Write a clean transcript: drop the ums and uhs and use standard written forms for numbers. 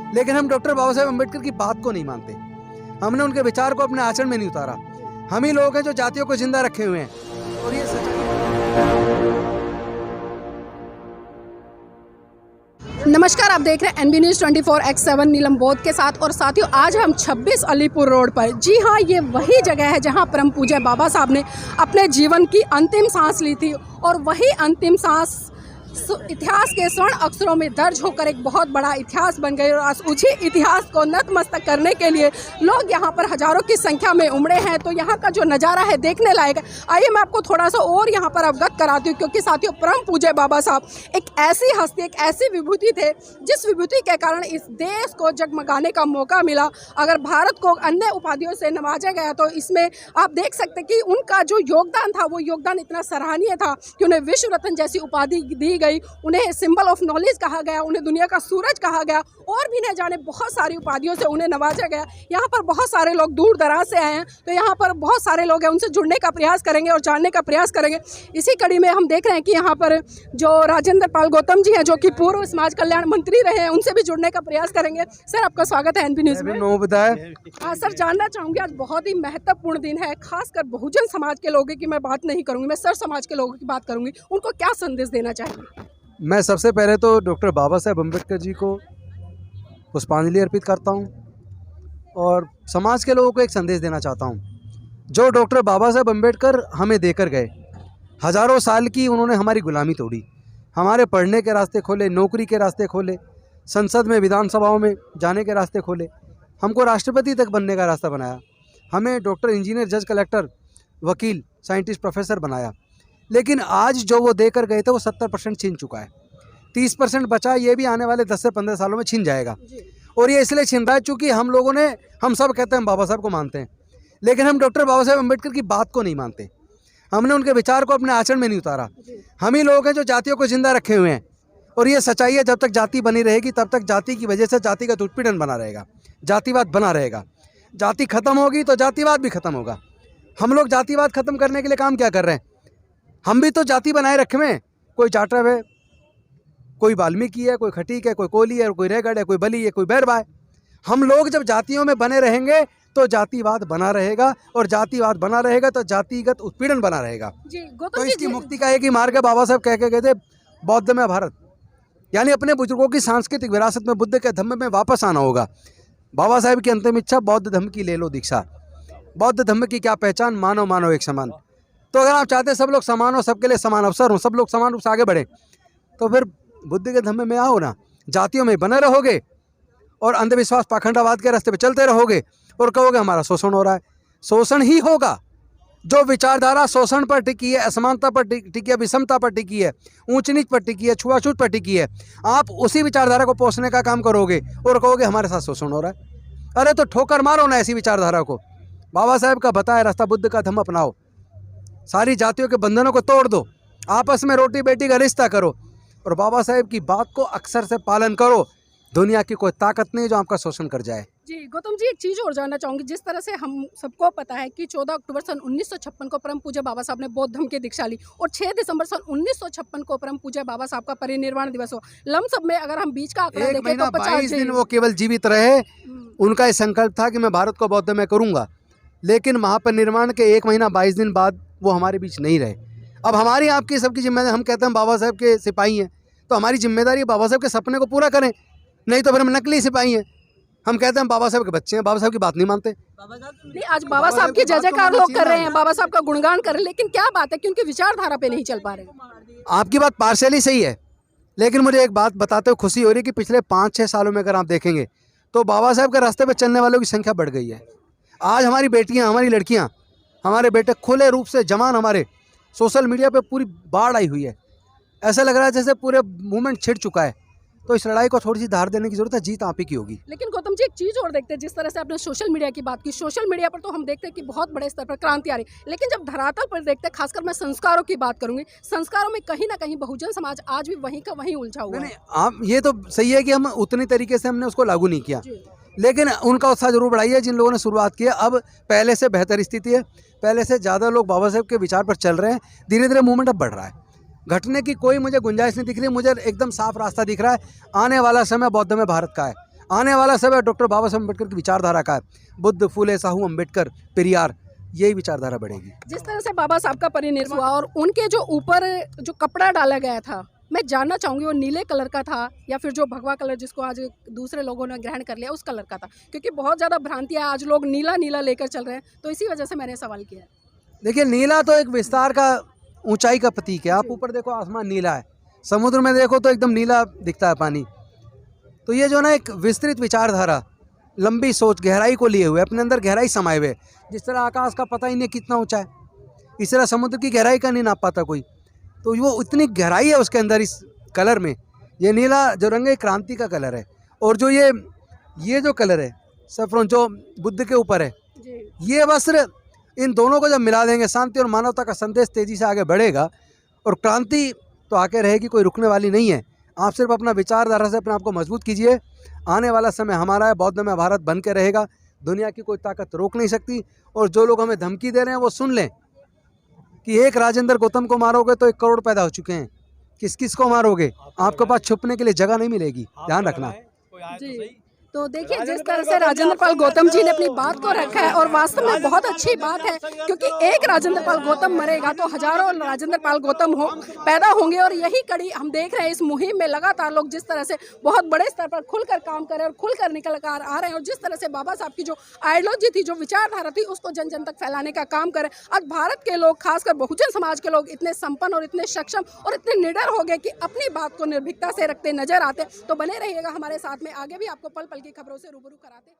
लेकिन हम डॉक्टर बाबा साहेब अम्बेडकर की बात को नहीं मानते। हमने उनके विचार को अपने आचरण में नहीं उतारा। हम ही लोग हैं जो जातियों को जिंदा रखे हुए हैं और ये नमस्कार, आप देख रहे हैं एनबी न्यूज़ 24/7 नीलम बोध के साथ। और साथियों, आज हम 26 अलीपुर रोड पर, जी हाँ, ये वही जगह है जहां परम पूज्य बाबा साहब ने अपने जीवन की अंतिम सांस ली थी। और वही अंतिम सांस इतिहास के स्वर्ण अक्षरों में दर्ज होकर एक बहुत बड़ा इतिहास बन गई। और आज उसी इतिहास को नतमस्तक करने के लिए लोग यहाँ पर हजारों की संख्या में उमड़े हैं। तो यहाँ का जो नज़ारा है देखने लायक है। आइए मैं आपको थोड़ा सा और यहाँ पर अवगत कराती हूँ, क्योंकि साथियों, परम पूज्य बाबा साहब एक ऐसी हस्ती, एक ऐसी विभूति थे जिस विभूति के कारण इस देश को जगमगाने का मौका मिला। अगर भारत को अन्य उपाधियों से नवाजा गया तो इसमें आप देख सकते कि उनका जो योगदान था वो योगदान इतना सराहनीय था कि उन्हें विश्व रत्न जैसी उपाधि दी गई, उन्हें सिंबल ऑफ नॉलेज कहा गया, उन्हें दुनिया का सूरज कहा गया और भी न जाने बहुत सारी उपाधियों से उन्हें नवाजा गया। यहाँ पर बहुत सारे लोग दूर दराज से आए हैं, तो यहाँ पर बहुत सारे लोग हैं, उनसे जुड़ने का प्रयास करेंगे और जानने का प्रयास करेंगे। इसी कड़ी में हम देख रहे हैं कि यहाँ पर जो राजेंद्र पाल गौतम जी हैं, जो कि पूर्व समाज कल्याण मंत्री रहे हैं, उनसे भी जुड़ने का प्रयास करेंगे। सर, आपका स्वागत है एनबी न्यूज़ में। सर, जानना चाहूँगी, आज बहुत ही महत्वपूर्ण दिन है, खासकर बहुजन समाज के लोगों की मैं बात नहीं करूँगी, मैं सर समाज के लोगों की बात करूँगी। उनको क्या संदेश देना चाहेंगे? मैं सबसे पहले तो डॉक्टर बाबा साहेब अम्बेडकर जी को पुष्पांजलि अर्पित करता हूं और समाज के लोगों को एक संदेश देना चाहता हूं। जो डॉक्टर बाबा साहेब अम्बेडकर हमें देकर गए, हज़ारों साल की उन्होंने हमारी गुलामी तोड़ी, हमारे पढ़ने के रास्ते खोले, नौकरी के रास्ते खोले, संसद में, विधानसभाओं में जाने के रास्ते खोले, हमको राष्ट्रपति तक बनने का रास्ता बनाया, हमें डॉक्टर, इंजीनियर, जज, कलेक्टर, वकील, साइंटिस्ट, प्रोफेसर बनाया। लेकिन आज जो वो देकर गए थे वो 70% छीन चुका है। 30% बचा, ये भी आने वाले 10 से 15 सालों में छीन जाएगा। और ये इसलिए छीन रहा है चूँकि हम लोगों ने, हम सब कहते हैं हम बाबा साहब को मानते हैं, लेकिन हम डॉक्टर बाबा साहेब अम्बेडकर की बात को नहीं मानते। हमने उनके विचार को अपने आचरण में नहीं उतारा। हम ही लोग हैं जो जातियों को जिंदा रखे हुए हैं और ये सच्चाई है। जब तक जाति बनी रहेगी तब तक जाति की वजह से जातिगत उत्पीड़न बना रहेगा, जातिवाद बना रहेगा। जाति खत्म होगी तो जातिवाद भी खत्म होगा। हम लोग जातिवाद खत्म करने के लिए काम क्या कर रहे हैं? हम भी तो जाति बनाए रखे हैं। कोई जाटव है, कोई वाल्मीकि है, कोई खटीक है, कोई कोली है, कोई रेगड़ है, कोई बली है, कोई बैरबा है। हम लोग जब जातियों में बने रहेंगे तो जातिवाद बना रहेगा और जातिवाद बना रहेगा तो जातिगत उत्पीड़न बना रहेगा। तो इसकी मुक्ति का एक ही मार्ग है। बाबा साहब कह के गए थे, बौद्ध में भारत, यानी अपने बुजुर्गों की सांस्कृतिक विरासत में, बुद्ध के धम्म में वापस आना होगा। बाबा साहब की अंतिम इच्छा, बौद्ध धम्म की ले लो दीक्षा। बौद्ध धम्म की क्या पहचान? मानव मानव एक समान। तो अगर आप चाहते हैं सब लोग समान हो, सबके लिए समान अवसर हो, सब लोग समान रूप से आगे बढ़े, तो फिर बुद्ध के धम्म में आओ ना। जातियों में बने रहोगे और अंधविश्वास, पाखंडावाद के रास्ते पे चलते रहोगे और कहोगे हमारा शोषण हो रहा है। शोषण ही होगा। जो विचारधारा शोषण पर टिकी है, असमानता पर टिकी है, विषमता पर टिकी है, ऊंच नीच पर टिकी है, छुआछूत पर टिकी है, आप उसी विचारधारा को पोषने का काम करोगे और कहोगे हमारे साथ शोषण हो रहा है। अरे तो ठोकर मारो ना ऐसी विचारधारा को। बाबा साहेब का बताया रास्ता, बुद्ध का धम्म अपनाओ, सारी जातियों के बंधनों को तोड़ दो, आपस में रोटी बेटी का रिश्ता करो और बाबा साहेब की बात को अक्सर से पालन करो। दुनिया की कोई ताकत नहीं जो आपका शोषण कर जाए। जी गौतम जी, एक चीज़ और जानना चाहूँगी। जिस तरह से हम सबको पता है कि 14 अक्टूबर सन 1956 को परम पूज्य बाबा साहब ने बौद्ध धर्म की दीक्षा ली और 6 दिसंबर सन 1956 को परम पूज्य बाबा साहब का परिनिर्वाण दिवस हो। लमसम में अगर हम बीच का आंकड़ा देखें तो 22 दिन वो केवल जीवित रहे। उनका ये संकल्प था कि मैं भारत को बौद्ध में करूँगा, लेकिन महापरिनिर्वाण के 1 महीना 22 दिन बाद वो हमारे बीच नहीं रहे। अब हमारी, आपकी, सबकी जिम्मेदारी, हम कहते हैं बाबा साहब के सिपाही हैं, तो हमारी जिम्मेदारी है बाबा साहब के सपने को पूरा करें, नहीं तो फिर हम नकली सिपाही हैं। हम कहते हैं बाबा साहब के बच्चे हैं, बाबा साहब की बात नहीं मानते। नहीं, आज बाबा साहब की जय जयकार लोग कर रहे हैं, बाबा साहब का गुणगान कर रहे हैं, लेकिन क्या बात है कि उनकी विचारधारा पे नहीं चल पा रहे। आपकी बात पार्शियली सही है, लेकिन मुझे एक बात बताते हुए खुशी हो रही है कि पिछले 5-6 सालों में अगर आप देखेंगे तो बाबा साहब के रास्ते पर चलने वालों की संख्या बढ़ गई है। आज हमारी बेटियाँ, हमारी लड़कियाँ, हमारे बेटे खुले रूप से, जवान हमारे, सोशल मीडिया पे पूरी बाढ़ आई हुई है। ऐसा लग रहा है जैसे पूरे मूवमेंट छिड़ चुका है। तो इस लड़ाई को थोड़ी सी धार देने की जरूरत है। जीत आप ही की होगी। लेकिन गौतम जी, एक चीज़ और देखते हैं, जिस तरह से आपने सोशल मीडिया की बात की, सोशल मीडिया पर तो हम देखते हैं कि बहुत बड़े स्तर पर क्रांति आ रही है, लेकिन जब धरातल पर देखते हैं, खासकर मैं संस्कारों की बात करूंगी, संस्कारों में कहीं ना कहीं बहुजन समाज आज भी वहीं का वहीं उलझा हुआ है। आप, ये तो सही है कि हम उतनी तरीके से हमने उसको लागू नहीं किया, लेकिन उनका उत्साह जरूर बढ़ाई है जिन लोगों ने शुरुआत की है। अब पहले से बेहतर स्थिति है, पहले से ज़्यादा लोग बाबा साहब के विचार पर चल रहे हैं। धीरे धीरे मूवमेंट अब बढ़ रहा है। घटने की कोई मुझे गुंजाइश नहीं दिख रही। मुझे एकदम साफ रास्ता दिख रहा है। आने वाला समय बौद्ध में भारत का है। आने वाला समय डॉक्टर बाबा साहब अम्बेडकर की विचारधारा का है। बुद्ध, फूले, साहू, अम्बेडकर, पेरियार, यही विचारधारा बढ़ेगी। जिस तरह से बाबा साहब का परिनिर्वाण हुआ और उनके जो ऊपर जो कपड़ा डाला गया था, मैं जानना चाहूँगी वो नीले कलर का था या फिर जो भगवा कलर जिसको आज दूसरे लोगों ने ग्रहण कर लिया उस कलर का था, क्योंकि बहुत ज़्यादा भ्रांतियाँ आज लोग नीला नीला लेकर चल रहे हैं, तो इसी वजह से मैंने सवाल किया है। देखिए, नीला तो एक विस्तार का, ऊंचाई का प्रतीक है। आप ऊपर देखो, आसमान नीला है, समुद्र में देखो तो एकदम नीला दिखता है पानी। तो ये जो ना एक विस्तृत विचारधारा, लंबी सोच, गहराई को लिए हुए, अपने अंदर गहराई समाये हुए। जिस तरह आकाश का पता ही नहीं कितना ऊंचा है, इस तरह समुद्र की गहराई का नहीं नाप पाता कोई। तो वो इतनी गहराई है उसके अंदर, इस कलर में। ये नीला जो रंग है, क्रांति का कलर है। और जो ये जो कलर है सैफरॉन, जो बुद्ध के ऊपर है, ये वस्त्र, इन दोनों को जब मिला देंगे, शांति और मानवता का संदेश तेजी से आगे बढ़ेगा और क्रांति तो आके रहेगी, कोई रुकने वाली नहीं है। आप सिर्फ अपना विचारधारा से अपने आप को मजबूत कीजिए। आने वाला समय हमारा है, बौद्ध में भारत बन के रहेगा, दुनिया की कोई ताकत रोक नहीं सकती। और जो लोग हमें धमकी दे रहे हैं वो सुन लें कि एक राजेंद्र गौतम को मारोगे तो 1 करोड़ पैदा हो चुके हैं। किस किस को मारोगे, आपके पास छुपने के लिए जगह नहीं मिलेगी, ध्यान रखना। जी, तो देखिए जिस तरह से राजेंद्र पाल गौतम जी ने अपनी बात को रखा है, और वास्तव में बहुत अच्छी बात है, क्योंकि एक राजेंद्र पाल गौतम मरेगा तो हजारों राजेंद्र पाल गौतम पैदा होंगे। और यही कड़ी हम देख रहे हैं इस मुहिम में, लगातार लोग जिस तरह से बहुत बड़े स्तर पर खुलकर काम कर रहे हैं और खुलकर निकल कर आ रहे हैं, और जिस तरह से बाबा साहब की जो आइडियोलॉजी थी, जो विचारधारा थी, उसको जन जन तक फैलाने का काम करें। आज भारत के लोग, खासकर बहुजन समाज के लोग इतने संपन्न और इतने सक्षम और इतने निडर हो गए कि अपनी बात को निर्भीकता से रखते नजर आते। तो बने रहिएगा हमारे साथ में, आगे भी आपको पल पल की खबरों से रूबरू कराते।